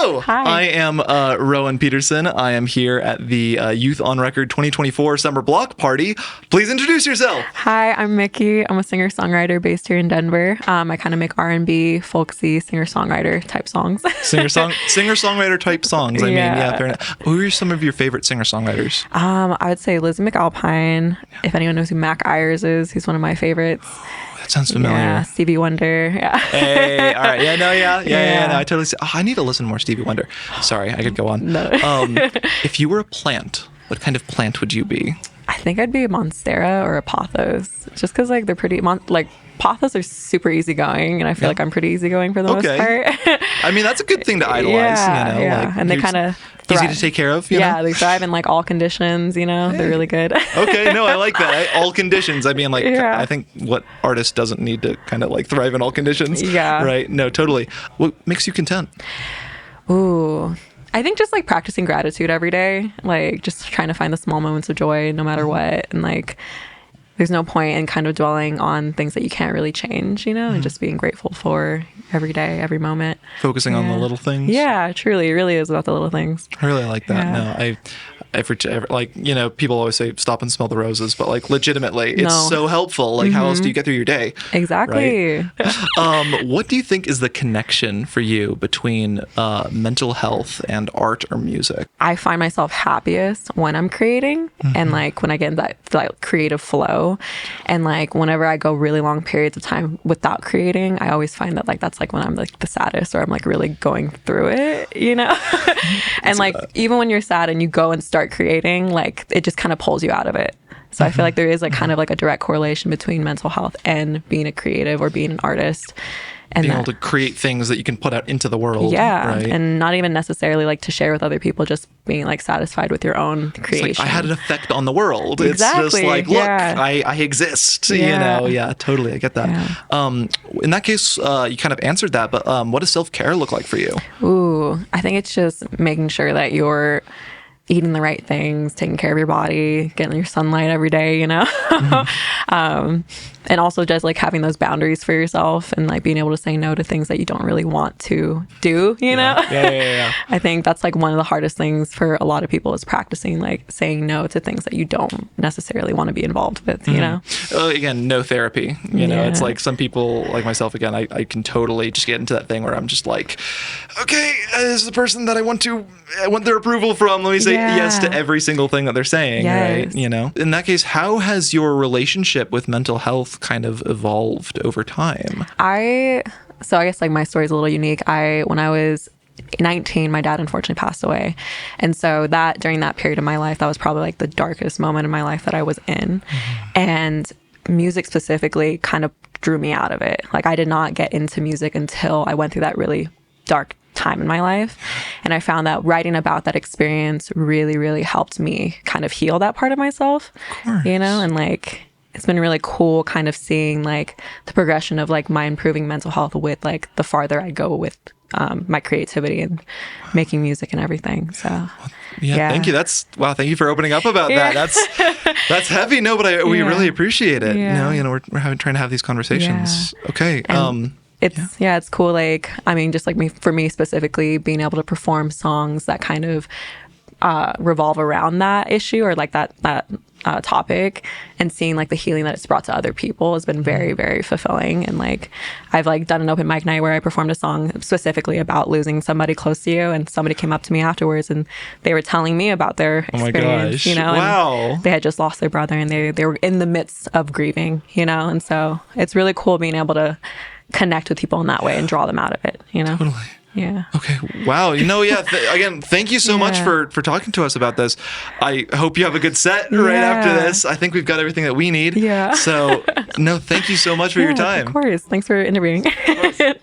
Hello. Hi. I am Rowan Peterson. I am here at the Youth on Record 2024 Summer Block Party. Please introduce yourself. Hi, I'm Mckey. I'm a singer-songwriter based here in Denver. I kind of make R&B, folksy, singer-songwriter type songs. Singer-songwriter type songs. I mean, yeah, fair enough. Who are some of your favorite singer-songwriters? I would say Lizzie McAlpine. If anyone knows who Mac Ayers is, he's one of my favorites. That sounds familiar. Yeah, Stevie Wonder. Yeah. Hey, all right. Yeah, no, yeah. No, I totally see. Oh, I need to listen to more Stevie Wonder. Sorry, I could go on. No. If you were a plant, what kind of plant would you be? I think I'd be a Monstera or a Pothos, just because like they're pretty. Pothos are super easygoing, and I feel like I'm pretty easygoing for the most part. I mean, that's a good thing to idolize. Yeah. Like, and they kind of easy to take care of. You know? They thrive in like all conditions. They're really good. Okay, no, I like that. All conditions. I mean, like, I think what artist doesn't need to kind of like thrive in all conditions? Yeah. Right. No, totally. What makes you content? Ooh. I think just like practicing gratitude every day, like just trying to find the small moments of joy no matter what. And like, there's no point in kind of dwelling on things that you can't really change, and just being grateful for every day, every moment. Focusing on the little things. Yeah, truly. It really is about the little things. I really like that. Yeah. No, like, people always say stop and smell the roses, but like legitimately it's so helpful. Like how else do you get through your day? Exactly. Right? What do you think is the connection for you between mental health and art or music? I find myself happiest when I'm creating and like when I get in that creative flow, and like whenever I go really long periods of time without creating, I always find that like that's like when I'm like the saddest, or I'm like really going through it, and like even when you're sad and you go and start creating, like it just kind of pulls you out of it. So I feel like there is like kind of like a direct correlation between mental health and being a creative or being an artist. And being able to create things that you can put out into the world. Yeah. Right? And not even necessarily like to share with other people, just being like satisfied with your own creation. It's like, I had an effect on the world. Exactly. It's just like, look, I exist. Yeah, totally. I get that. Yeah. In that case, you kind of answered that, but what does self-care look like for you? Ooh, I think it's just making sure that you're eating the right things, taking care of your body, getting your sunlight every day, and also just like having those boundaries for yourself and like being able to say no to things that you don't really want to do, Yeah. I think that's like one of the hardest things for a lot of people is practicing like saying no to things that you don't necessarily want to be involved with, Again, no therapy. It's like some people like myself, again, I can totally just get into that thing where I'm just like, okay, this is the person that I want their approval from. Let me say yes to every single thing that they're saying, right? In that case, how has your relationship with mental health kind of evolved over time? So I guess like my story is a little unique. When I was 19, my dad unfortunately passed away. And so during that period of my life, that was probably like the darkest moment in my life that I was in. And music specifically kind of drew me out of it. Like I did not get into music until I went through that really dark time in my life. And I found that writing about that experience really, really helped me kind of heal that part of myself, and like, it's been really cool kind of seeing like the progression of like my improving mental health with like the farther I go with my creativity and making music and everything. So thank you. Thank you for opening up about that. That's heavy. No, but we really appreciate it. We're trying to have these conversations. Okay. It's cool. Like, I mean, just like for me specifically, being able to perform songs that kind of revolve around that issue or like that topic, and seeing like the healing that it's brought to other people has been very, very fulfilling. And like I've like done an open mic night where I performed a song specifically about losing somebody close to you, and somebody came up to me afterwards and they were telling me about their experience. Wow. And they had just lost their brother and they were in the midst of grieving, and so it's really cool being able to connect with people in that way and draw them out of it, Totally. Yeah. Okay. Wow. Again, thank you so much for talking to us about this. I hope you have a good set right after this. I think we've got everything that we need. Yeah. So, no, thank you so much for your time. Of course. Thanks for interviewing.